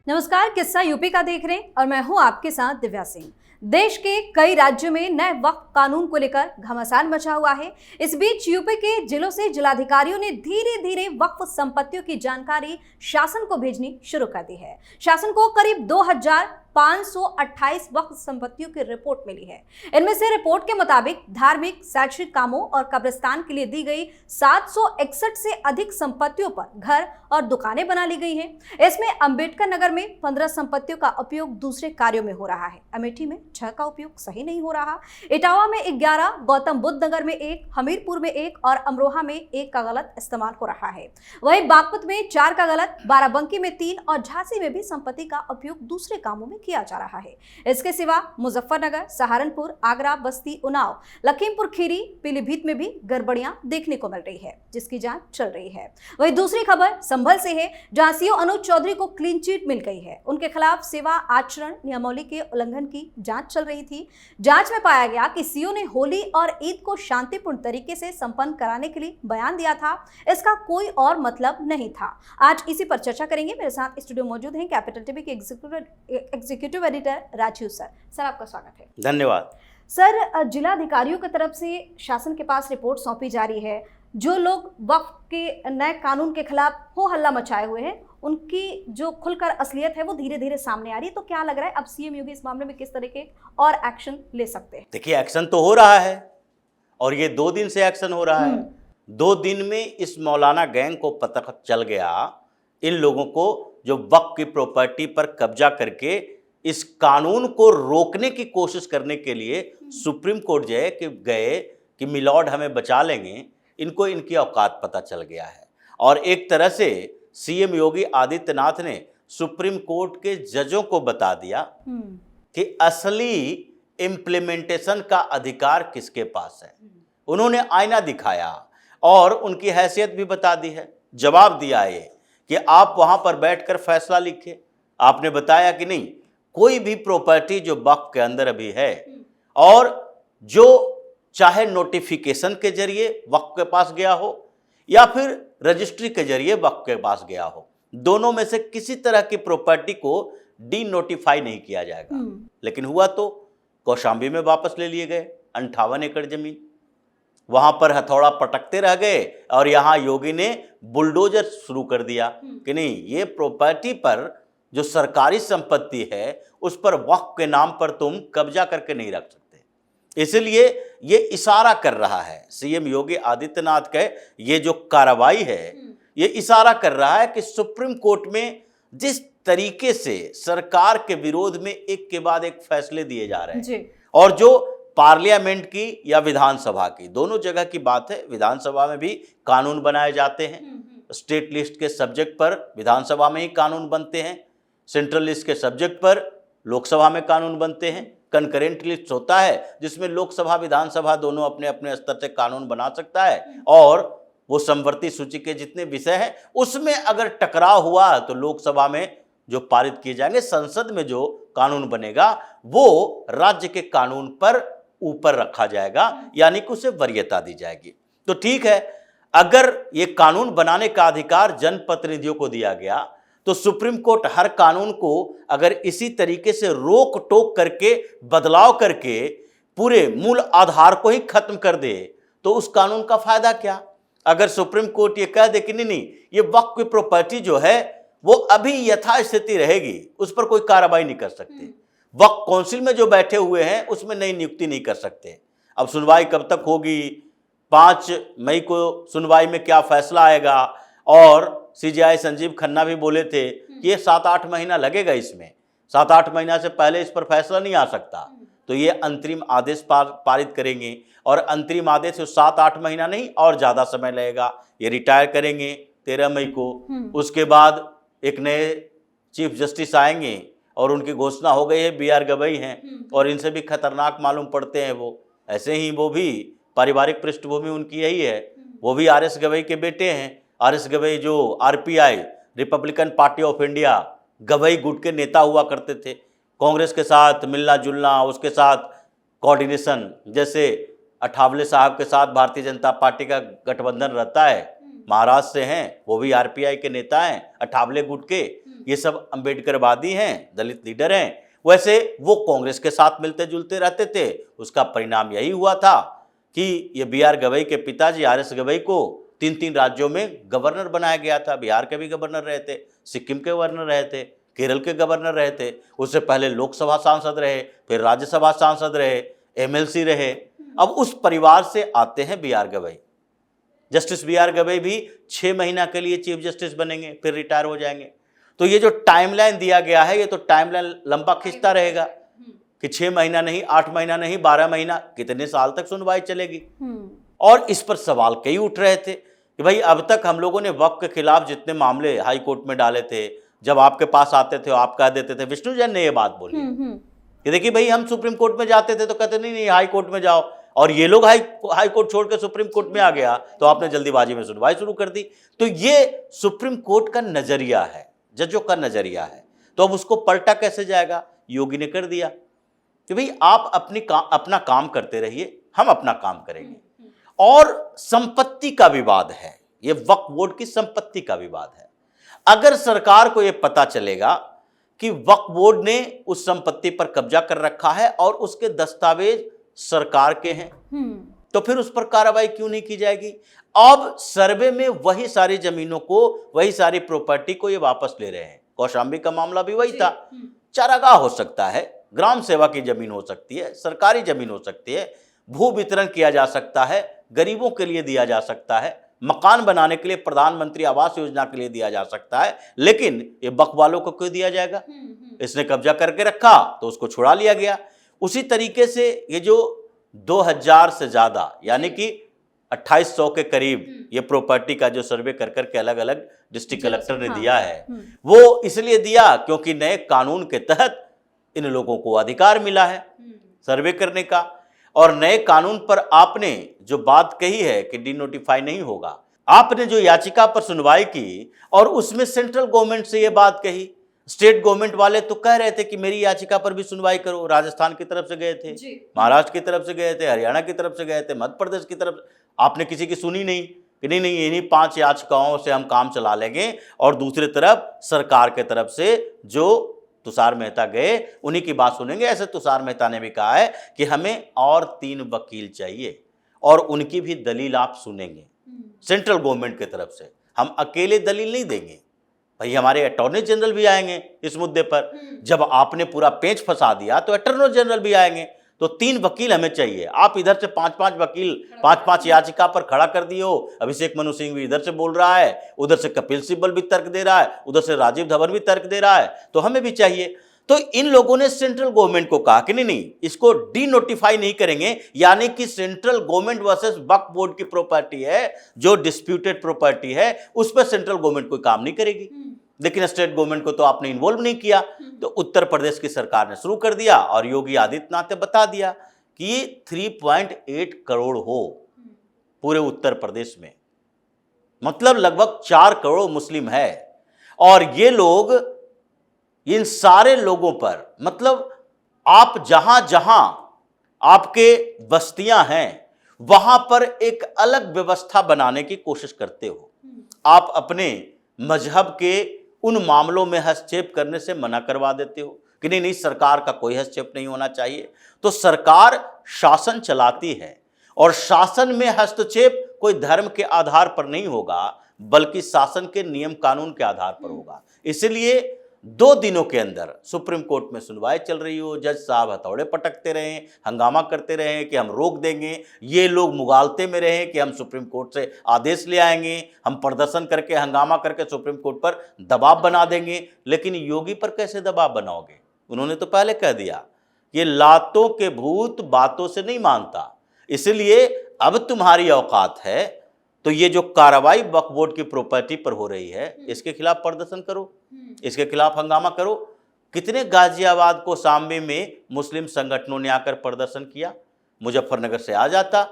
नमस्कार, किस्सा यूपी का देख रहे हैं और मैं हूं आपके साथ दिव्या सिंह। देश के कई राज्यों में नए वक्फ कानून को लेकर घमासान मचा हुआ है। इस बीच यूपी के जिलों से जिलाधिकारियों ने धीरे धीरे वक्फ संपत्तियों की जानकारी शासन को भेजनी शुरू कर दी है। शासन को करीब 2528 वक्फ संपत्तियों की रिपोर्ट मिली है। इनमें से रिपोर्ट के मुताबिक धार्मिक, शैक्षिक कामों और कब्रिस्तान के लिए दी गई 761 से अधिक संपत्तियों पर घर और दुकानें बना ली गई हैं। इसमें अंबेडकर नगर में 15 संपत्तियों का उपयोग दूसरे कार्यों में हो रहा है, अमेठी में 6 का उपयोग सही नहीं हो रहा, इटावा में 11, गौतम बुद्ध नगर में 1, हमीरपुर में 1 और अमरोहा में 1 का गलत इस्तेमाल हो रहा है। वहीं बागपत में 4 का गलत, बाराबंकी में 3 और झांसी में भी संपत्ति का उपयोग दूसरे कामों में किया जा रहा है। इसके सिवा मुजफ्फरनगर, सहारनपुर, आगरा, बस्ती, उन्नाव, लखीमपुर खीरी, पीलीभीत में भी गड़बड़ियां देखने को मिल रही है, जिसकी जांच चल रही है। वहीं दूसरी खबर संभल से है, जहां सीओ अनुज चौधरी को क्लीन चिट मिल गई है। उनके खिलाफ सेवा आचरण नियमावली के उल्लंघन की जांच चल रही थी। जांच में पाया गया कि सीओ ने होली और ईद को शांतिपूर्ण तरीके से संपन्न कराने के लिए बयान दिया था, इसका कोई और मतलब नहीं था। आज इसी पर चर्चा करेंगे। मेरे साथ स्टूडियो मौजूद हैं कैपिटल टीवी के executive editor Rajeev sir. Sir, आपका स्वागत है। धन्यवाद। सर, जिलाधिकारियों की तरफ से शासन के पास रिपोर्ट सौंपी जा रही है। जो लोग वक्फ के नए कानून के खिलाफ हो हल्ला मचाए हुए हैं, उनकी जो खुलकर असलियत है वो धीरे धीरे सामने आ रही है। तो क्या लग रहा है अब सीएम योगी इस मामले में किस तरह के और एक्शन ले सकते हैं? देखिए, एक्शन तो हो रहा है और ये 2 दिन से एक्शन हो रहा है। 2 दिन में इस मौलाना गैंग को पता चल गया, इन लोगों को जो वक्फ की प्रॉपर्टी पर कब्जा करके इस कानून को रोकने की कोशिश करने के लिए सुप्रीम कोर्ट गए कि मिलॉर्ड हमें बचा लेंगे, इनको इनकी औकात पता चल गया है। और एक तरह से सीएम योगी आदित्यनाथ ने सुप्रीम कोर्ट के जजों को बता दिया कि असली इम्प्लीमेंटेशन का अधिकार किसके पास है। उन्होंने आईना दिखाया और उनकी हैसियत भी बता दी है। जवाब दिया है कि आप वहां पर बैठकर फैसला लिखे। आपने बताया कि नहीं, कोई भी प्रॉपर्टी जो वक्फ के अंदर अभी है और जो चाहे नोटिफिकेशन के जरिए वक्फ के पास गया हो या फिर रजिस्ट्री के जरिए वक्फ के पास गया हो, दोनों में से किसी तरह की प्रॉपर्टी को डी नोटिफाई नहीं किया जाएगा। लेकिन हुआ तो कौशाम्बी में वापस ले लिए गए 58 एकड़ जमीन। वहां पर हथौड़ा पटकते रह गए और यहां योगी ने बुलडोजर शुरू कर दिया कि नहीं, ये प्रॉपर्टी पर जो सरकारी संपत्ति है उस पर वक्फ के नाम पर तुम कब्जा करके नहीं रख सकते। इसलिए ये इशारा कर रहा है सीएम योगी आदित्यनाथ का ये जो कार्रवाई है, ये इशारा कर रहा है कि सुप्रीम कोर्ट में जिस तरीके से सरकार के विरोध में एक के बाद एक फैसले दिए जा रहे हैं और जो पार्लियामेंट की या विधानसभा की, दोनों जगह की बात है, विधानसभा में भी कानून बनाए जाते हैं। स्टेट लिस्ट के सब्जेक्ट पर विधानसभा में ही कानून बनते हैं, सेंट्रल लिस्ट के सब्जेक्ट पर लोकसभा में कानून बनते हैं। कंकरेंट लिस्ट होता है जिसमें लोकसभा विधानसभा दोनों अपने अपने स्तर से कानून बना सकता है और वो समवर्ती सूची के जितने विषय हैं उसमें अगर टकराव हुआ तो लोकसभा में जो पारित किए जाएंगे, संसद में जो कानून बनेगा वो राज्य के कानून पर ऊपर रखा जाएगा, यानी कि उसे वरीयता दी जाएगी। तो ठीक है, अगर ये कानून बनाने का अधिकार जनप्रतिनिधियों को दिया गया तो सुप्रीम कोर्ट हर कानून को अगर इसी तरीके से रोक टोक करके बदलाव करके पूरे मूल आधार को ही खत्म कर दे तो उस कानून का फायदा क्या। अगर सुप्रीम कोर्ट ये कह दे कि नहीं, ये वक्फ की प्रॉपर्टी जो है वो अभी यथास्थिति रहेगी, उस पर कोई कार्रवाई नहीं कर सकते, वक्फ काउंसिल में जो बैठे हुए हैं उसमें नई नियुक्ति नहीं कर सकते। अब सुनवाई कब तक होगी, 5 मई को सुनवाई में क्या फैसला आएगा, और सीजेआई संजीव खन्ना भी बोले थे कि ये 7-8 महीना लगेगा, इसमें 7-8 महीना से पहले इस पर फैसला नहीं आ सकता। तो ये अंतरिम आदेश पारित करेंगे और अंतरिम आदेश 7-8 महीना नहीं और ज़्यादा समय लगेगा। ये रिटायर करेंगे 13 मई को, उसके बाद एक नए चीफ जस्टिस आएंगे और उनकी घोषणा हो गई है, BR गवई हैं और इनसे भी खतरनाक मालूम पड़ते हैं वो। ऐसे ही वो भी पारिवारिक पृष्ठभूमि उनकी यही है, वो भी RS गवई के बेटे हैं। RS गवई जो RPI Republican party of India Gavai गुट के नेता हुआ करते थे, कांग्रेस के साथ मिलना जुलना, उसके साथ कोऑर्डिनेशन, जैसे अठावले साहब के साथ भारतीय जनता पार्टी का गठबंधन रहता है, महाराष्ट्र से हैं, वो भी RPI के नेता हैं, अठावले गुट के। ये सब अंबेडकरवादी हैं, दलित लीडर हैं, वैसे वो कांग्रेस के साथ मिलते जुलते रहते थे। उसका परिणाम यही हुआ था कि ये BR गवई के पिताजी RS गवई को 3 राज्यों में गवर्नर बनाया गया था। बिहार के भी गवर्नर रहे थे, सिक्किम के गवर्नर रहे थे, केरल के गवर्नर रहे थे, उससे पहले लोकसभा सांसद रहे, फिर राज्यसभा सांसद रहे, MLC रहे। अब उस परिवार से आते हैं BR Gavai. Justice BR Gavai भी 6 महीना के लिए चीफ जस्टिस बनेंगे, फिर रिटायर हो जाएंगे। तो ये जो टाइमलाइन दिया गया है, ये तो टाइमलाइन लंबा खिंचता रहेगा कि 6 महीना नहीं, 8 महीना नहीं, 12 महीना, कितने साल तक सुनवाई चलेगी। और इस पर सवाल कई उठ रहे थे कि भाई अब तक हम लोगों ने वक्फ के खिलाफ जितने मामले हाई कोर्ट में डाले थे, जब आपके पास आते थे आप कह देते थे, विष्णु जैन ने ये बात बोली कि देखिए भाई हम सुप्रीम कोर्ट में जाते थे तो कहते नहीं हाई कोर्ट में जाओ, और ये लोग हाई कोर्ट छोड़ के सुप्रीम कोर्ट में आ गया तो आपने जल्दीबाजी में सुनवाई शुरू कर दी। तो ये सुप्रीम कोर्ट का नजरिया है, जजों का नजरिया है। तो अब उसको पलटा कैसे जाएगा? योगी ने कर दिया कि भाई आप अपना काम करते रहिए, हम अपना काम करेंगे। और संपत्ति का विवाद है, ये वक्फ बोर्ड की संपत्ति का विवाद है। अगर सरकार को यह पता चलेगा कि वक्फ बोर्ड ने उस संपत्ति पर कब्जा कर रखा है और उसके दस्तावेज सरकार के हैं, तो फिर उस पर कार्रवाई क्यों नहीं की जाएगी? अब सर्वे में वही सारी जमीनों को, वही सारी प्रॉपर्टी को ये वापस ले रहे हैं। कौशाम्बी का मामला भी वही था। चारागाह हो सकता है, ग्राम सेवा की जमीन हो सकती है, सरकारी जमीन हो सकती है, भू वितरण किया जा सकता है, गरीबों के लिए दिया जा सकता है, मकान बनाने के लिए प्रधानमंत्री आवास योजना के लिए दिया जा सकता है, लेकिन ये वक्फ वालों को क्यों दिया जाएगा? इसने कब्जा करके रखा तो उसको छुड़ा लिया गया। उसी तरीके से ये जो 2000 से ज्यादा यानी कि 2800 के करीब ये प्रॉपर्टी का जो सर्वे कर करके अलग अलग डिस्ट्रिक्ट कलेक्टर ने दिया है, वो इसलिए दिया क्योंकि नए कानून के तहत इन लोगों को अधिकार मिला है सर्वे करने का। और नए कानून पर आपने जो बात कही है कि डिनोटिफाई नहीं होगा, आपने जो याचिका पर सुनवाई की और उसमें सेंट्रल गवर्नमेंट से ये बात कही, स्टेट गवर्नमेंट वाले तो कह रहे थे कि मेरी याचिका पर भी सुनवाई करो। राजस्थान की तरफ से गए थे, महाराष्ट्र की तरफ से गए थे, हरियाणा की तरफ से गए थे, मध्य प्रदेश की तरफ। आपने किसी की सुनी नहीं कि नहीं इन्हीं 5 याचिकाओं से हम काम चला लेंगे। और दूसरी तरफ सरकार के तरफ से जो तुषार मेहता गए उन्हीं की बात सुनेंगे। ऐसे तुषार मेहता ने भी कहा है कि हमें और 3 वकील चाहिए और उनकी भी दलील आप सुनेंगे सेंट्रल गवर्नमेंट की तरफ से। हम अकेले दलील नहीं देंगे भाई, हमारे अटॉर्नी जनरल भी आएंगे इस मुद्दे पर। जब आपने पूरा पेंच फंसा दिया तो अटॉर्नी जनरल भी आएंगे। तो 3 वकील हमें चाहिए। आप इधर से 5-5 वकील 5-5 याचिका पर खड़ा कर दिए हो। अभिषेक मनु सिंह भी इधर से बोल रहा है, उधर से कपिल सिब्बल भी तर्क दे रहा है, उधर से राजीव धवन भी तर्क दे रहा है, तो हमें भी चाहिए। तो इन लोगों ने सेंट्रल गवर्नमेंट को कहा कि नहीं इसको डीनोटिफाई नहीं करेंगे, यानी कि सेंट्रल गवर्नमेंट वर्सेस वक्फ बोर्ड की प्रॉपर्टी है, जो डिस्प्यूटेड प्रॉपर्टी है, उस पर सेंट्रल गवर्नमेंट कोई काम नहीं करेगी। लेकिन स्टेट गवर्नमेंट को तो आपने इन्वॉल्व नहीं किया। तो उत्तर प्रदेश की सरकार ने शुरू कर दिया और योगी आदित्यनाथ ने बता दिया कि ये 3.8 करोड़ हो पूरे उत्तर प्रदेश में, मतलब लगभग 4 करोड़ मुस्लिम है। और ये लोग, इन सारे लोगों पर, मतलब आप जहां जहां आपके बस्तियां हैं वहां पर एक अलग व्यवस्था बनाने की कोशिश करते हो। आप अपने मजहब के उन मामलों में हस्तक्षेप करने से मना करवा देते हो कि नहीं सरकार का कोई हस्तक्षेप नहीं होना चाहिए। तो सरकार शासन चलाती है और शासन में हस्तक्षेप कोई धर्म के आधार पर नहीं होगा, बल्कि शासन के नियम कानून के आधार पर होगा। इसलिए 2 दिनों के अंदर सुप्रीम कोर्ट में सुनवाई चल रही हो, जज साहब हथौड़े पटकते रहे, हंगामा करते रहे कि हम रोक देंगे, ये लोग मुगालते में रहे कि हम सुप्रीम कोर्ट से आदेश ले आएंगे, हम प्रदर्शन करके हंगामा करके सुप्रीम कोर्ट पर दबाव बना देंगे। लेकिन योगी पर कैसे दबाव बनाओगे? उन्होंने तो पहले कह दिया ये लातों के भूत बातों से नहीं मानता, इसलिए अब तुम्हारी औकात है तो ये जो कार्रवाई वक्फ बोर्ड की प्रॉपर्टी पर हो रही है इसके खिलाफ प्रदर्शन करो, इसके खिलाफ हंगामा करो। कितने गाजियाबाद को शामली में मुस्लिम संगठनों ने आकर प्रदर्शन किया। मुजफ्फरनगर से आ जाता,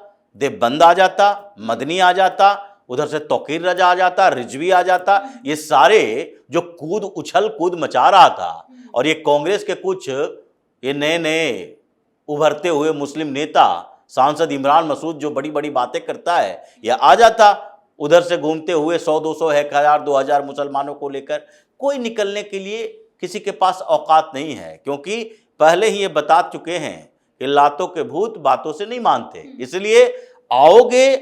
देवबंद आ जाता, मदनी आ जाता, उधर से तौकीर रजा आ जाता, रिजवी आ जाता। ये सारे जो उछल कूद मचा रहा था, और ये कांग्रेस के कुछ ये नए नए उभरते हुए मुस्लिम नेता, सांसद इमरान मसूद जो बड़ी बड़ी बातें करता है, यह आ जाता उधर से घूमते हुए 100-200 1000-2000 मुसलमानों को लेकर। कोई निकलने के लिए किसी के पास औकात नहीं है, क्योंकि पहले ही ये बता चुके हैं कि लातों के भूत बातों से नहीं मानते, इसलिए आओगे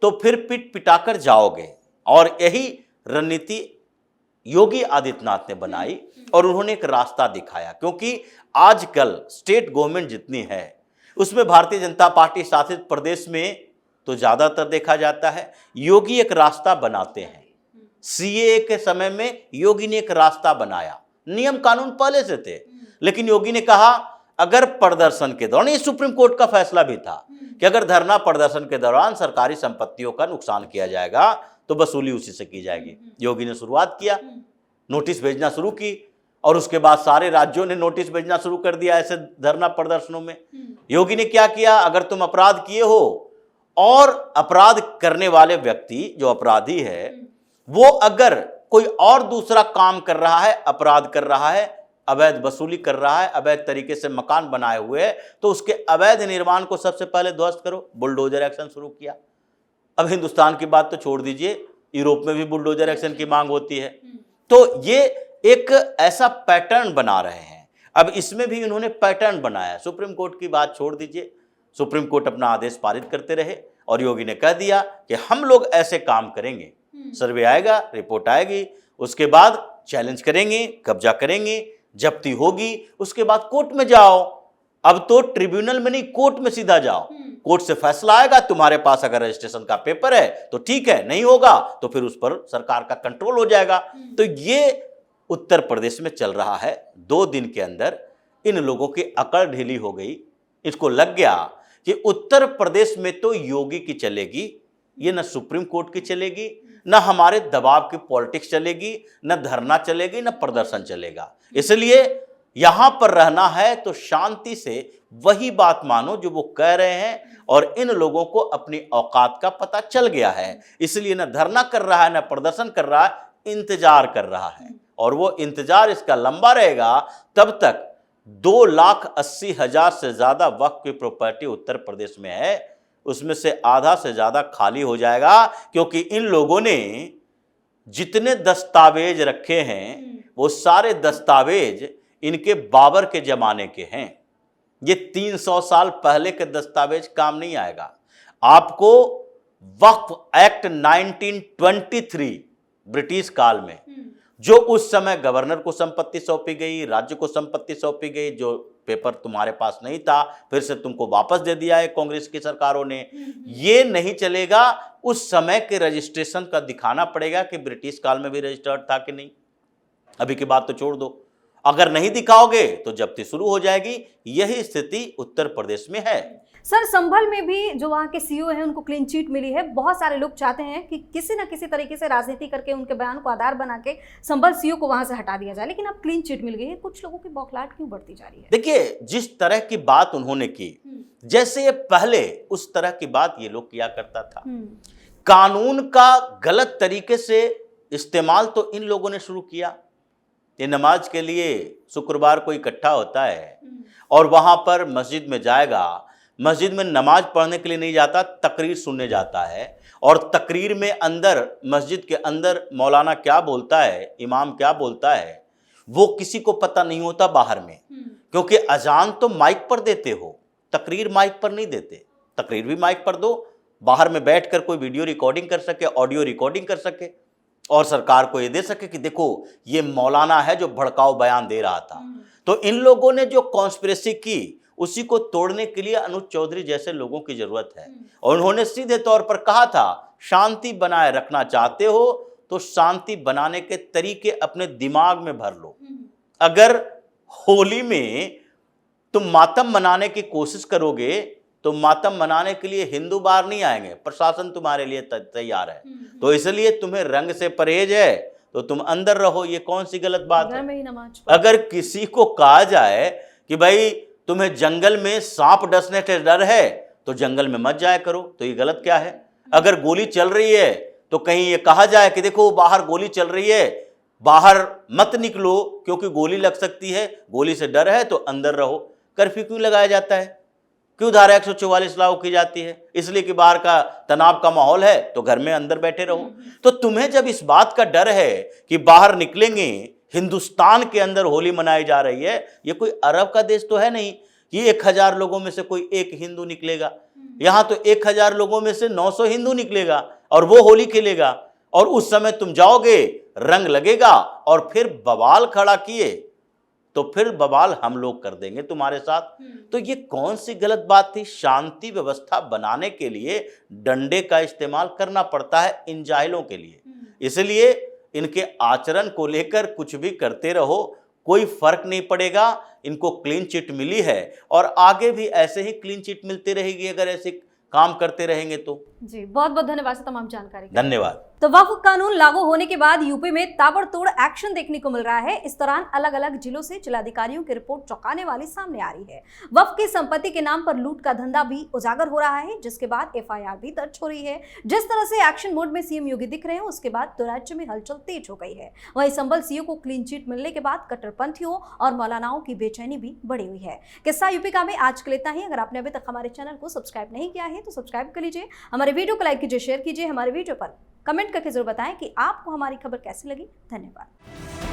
तो फिर पिट पिटाकर जाओगे। और यही रणनीति योगी आदित्यनाथ ने बनाई और उन्होंने एक रास्ता दिखाया, क्योंकि आजकल स्टेट गवर्नमेंट जितनी है उसमें भारतीय जनता पार्टी शासित प्रदेश में तो ज्यादातर देखा जाता है योगी एक रास्ता बनाते हैं। सीए के समय में योगी ने एक रास्ता बनाया, नियम कानून पहले से थे, लेकिन योगी ने कहा अगर प्रदर्शन के दौरान, ये सुप्रीम कोर्ट का फैसला भी था कि अगर धरना प्रदर्शन के दौरान सरकारी संपत्तियों का नुकसान किया जाएगा तो वसूली उसी से की जाएगी। योगी ने शुरुआत किया, नोटिस भेजना शुरू की और उसके बाद सारे राज्यों ने नोटिस भेजना शुरू कर दिया ऐसे धरना प्रदर्शनों में। योगी ने क्या किया, अगर तुम अपराध किए हो और अपराध करने वाले व्यक्ति जो अपराधी है वो अगर कोई और दूसरा काम कर रहा है, अपराध कर रहा है, अवैध वसूली कर रहा है, अवैध तरीके से मकान बनाए हुए है, तो उसके अवैध निर्माण को सबसे पहले ध्वस्त करो। बुलडोजर एक्शन शुरू किया। अब हिंदुस्तान की बात तो छोड़ दीजिए, यूरोप में भी बुलडोजर एक्शन की मांग होती है। तो ये एक ऐसा पैटर्न बना रहे हैं। अब इसमें भी उन्होंने पैटर्न बनाया। सुप्रीम कोर्ट की बात छोड़ दीजिए, सुप्रीम कोर्ट अपना आदेश पारित करते रहे और योगी ने कह दिया कि हम लोग ऐसे काम करेंगे, सर्वे आएगा, रिपोर्ट आएगी, उसके बाद चैलेंज करेंगे, कब्जा करेंगे, जब्ती होगी, उसके बाद कोर्ट में जाओ। अब तो ट्रिब्यूनल में नहीं, कोर्ट में सीधा जाओ, कोर्ट से फैसला आएगा। तुम्हारे पास अगर रजिस्ट्रेशन का पेपर है तो ठीक है, नहीं होगा तो फिर उस पर सरकार का कंट्रोल हो जाएगा। तो ये उत्तर प्रदेश में चल रहा है। 2 दिन के अंदर इन लोगों की अकड़ ढीली हो गई। इसको लग गया कि उत्तर प्रदेश में तो योगी की चलेगी, ये न सुप्रीम कोर्ट की चलेगी, न हमारे दबाव की पॉलिटिक्स चलेगी, न धरना चलेगी, न प्रदर्शन चलेगा। इसलिए यहां पर रहना है तो शांति से वही बात मानो जो वो कह रहे हैं, और इन लोगों को अपनी औकात का पता चल गया है। इसलिए न धरना कर रहा है, न प्रदर्शन कर रहा है, इंतजार कर रहा है। और वो इंतजार इसका लंबा रहेगा तब तक 2,80,000 से ज्यादा वक्फ की प्रॉपर्टी उत्तर प्रदेश में है, उसमें से आधा से ज्यादा खाली हो जाएगा, क्योंकि इन लोगों ने जितने दस्तावेज रखे हैं वो सारे दस्तावेज इनके बाबर के जमाने के हैं। ये 300 साल पहले के दस्तावेज काम नहीं आएगा। आपको वक्फ एक्ट 1923 ब्रिटिश काल में जो उस समय गवर्नर को संपत्ति सौंपी गई, राज्य को संपत्ति सौंपी गई, जो पेपर तुम्हारे पास नहीं था फिर से तुमको वापस दे दिया है कांग्रेस की सरकारों ने, ये नहीं चलेगा। उस समय के रजिस्ट्रेशन का दिखाना पड़ेगा कि ब्रिटिश काल में भी रजिस्टर्ड था कि नहीं। अभी की बात तो छोड़ दो, अगर नहीं दिखाओगे तो जब्ती शुरू हो जाएगी। यही स्थिति उत्तर प्रदेश में है। सर, संभल में भी जो वहाँ के सीईओ हैं उनको क्लीन चिट मिली है। बहुत सारे लोग चाहते हैं कि किसी न किसी तरीके से राजनीति करके उनके बयान को आधार बना के संभल सीईओ को वहां से हटा दिया जाए, लेकिन अब क्लीन चिट मिल गई है। कुछ लोगों की बौखलाहट क्यों बढ़ती जा रही है? देखिए, जिस तरह की बात उन्होंने की, जैसे ये पहले उस तरह की बात ये लोग किया करता था। कानून का गलत तरीके से इस्तेमाल तो इन लोगों ने शुरू किया। ये नमाज के लिए शुक्रवार को इकट्ठा होता है और वहां पर मस्जिद में जाएगा, मस्जिद में नमाज पढ़ने के लिए नहीं जाता, तकरीर सुनने जाता है। और तकरीर में अंदर, मस्जिद के अंदर मौलाना क्या बोलता है, इमाम क्या बोलता है, वो किसी को पता नहीं होता बाहर में, क्योंकि अजान तो माइक पर देते हो, तकरीर माइक पर नहीं देते। तकरीर भी माइक पर दो, बाहर में बैठकर कोई वीडियो रिकॉर्डिंग कर सके, ऑडियो रिकॉर्डिंग कर सके और सरकार को ये दे सके कि देखो ये मौलाना है जो भड़काऊ बयान दे रहा था। तो इन लोगों ने जो कॉन्स्पिरेसी की उसी को तोड़ने के लिए अनुज चौधरी जैसे लोगों की जरूरत है। और उन्होंने सीधे तौर पर कहा था, शांति बनाए रखना चाहते हो तो शांति बनाने के तरीके अपने दिमाग में भर लो। अगर होली में तुम मातम मनाने की कोशिश करोगे तो मातम मनाने के लिए हिंदू बाहर नहीं आएंगे, प्रशासन तुम्हारे लिए तैयार है। तो इसलिए तुम्हें रंग से परहेज है तो तुम अंदर रहो। ये कौन सी गलत बात है? अगर किसी को कहा जाए कि भाई तुम्हें जंगल में सांप डसने से डर है तो जंगल में मत जाया करो, तो ये गलत क्या है? अगर गोली चल रही है तो कहीं ये कहा जाए कि देखो बाहर गोली चल रही है, बाहर मत निकलो क्योंकि गोली लग सकती है, गोली से डर है तो अंदर रहो। कर्फ्यू क्यों लगाया जाता है? क्यों धारा 144 लागू की जाती है? इसलिए कि बाहर का तनाव का माहौल है तो घर में अंदर बैठे रहो। तो तुम्हें जब इस बात का डर है कि बाहर निकलेंगे हिंदुस्तान के अंदर होली मनाई जा रही है। ये कोई अरब का देश तो है नहीं कि 1000 लोगों में से कोई एक हिंदू निकलेगा। यहां तो 1000 लोगों में से 900 हिंदू निकलेगा और वो होली खेलेगा, और उस समय तुम जाओगे, रंग लगेगा और फिर बवाल खड़ा किए तो फिर बवाल हम लोग कर देंगे तुम्हारे साथ। तो ये कौन सी गलत बात थी? शांति व्यवस्था बनाने के लिए डंडे का इस्तेमाल करना पड़ता है इन जाहिलों के लिए। इसलिए इनके आचरण को लेकर कुछ भी करते रहो, कोई फर्क नहीं पड़ेगा। इनको क्लीन चिट मिली है और आगे भी ऐसे ही क्लीन चिट मिलती रहेगी अगर ऐसे काम करते रहेंगे तो। जी, बहुत बहुत धन्यवाद सर तमाम जानकारी के लिए। धन्यवाद। तो वक्फ कानून लागू होने के बाद यूपी में ताबड़तोड़ एक्शन देखने को मिल रहा है। इस दौरान अलग अलग जिलों से जिलाधिकारियों की रिपोर्ट चौंकाने वाली सामने आ रही है। वक्फ की संपत्ति के नाम पर लूट का धंधा भी उजागर हो रहा है, जिसके बाद एफआईआर भी दर्ज हो रही है। जिस तरह से एक्शन मोड में सीएम योगी दिख रहे हैं, उसके बाद तो राज्य में हलचल तेज हो गई है। वहीं संभल सीओ को क्लीन चिट मिलने के बाद कट्टरपंथियों और मौलानाओं की बेचैनी भी बढ़ी हुई है। किस्सा यूपी का में आज के लिए इतना ही। अगर आपने अभी तक हमारे चैनल को सब्सक्राइब नहीं किया है तो सब्सक्राइब कर लीजिए, हमारे वीडियो को लाइक कीजिए, शेयर कीजिए, हमारे वीडियो पर कमेंट करके जरूर बताएं कि आपको हमारी खबर कैसी लगी। धन्यवाद।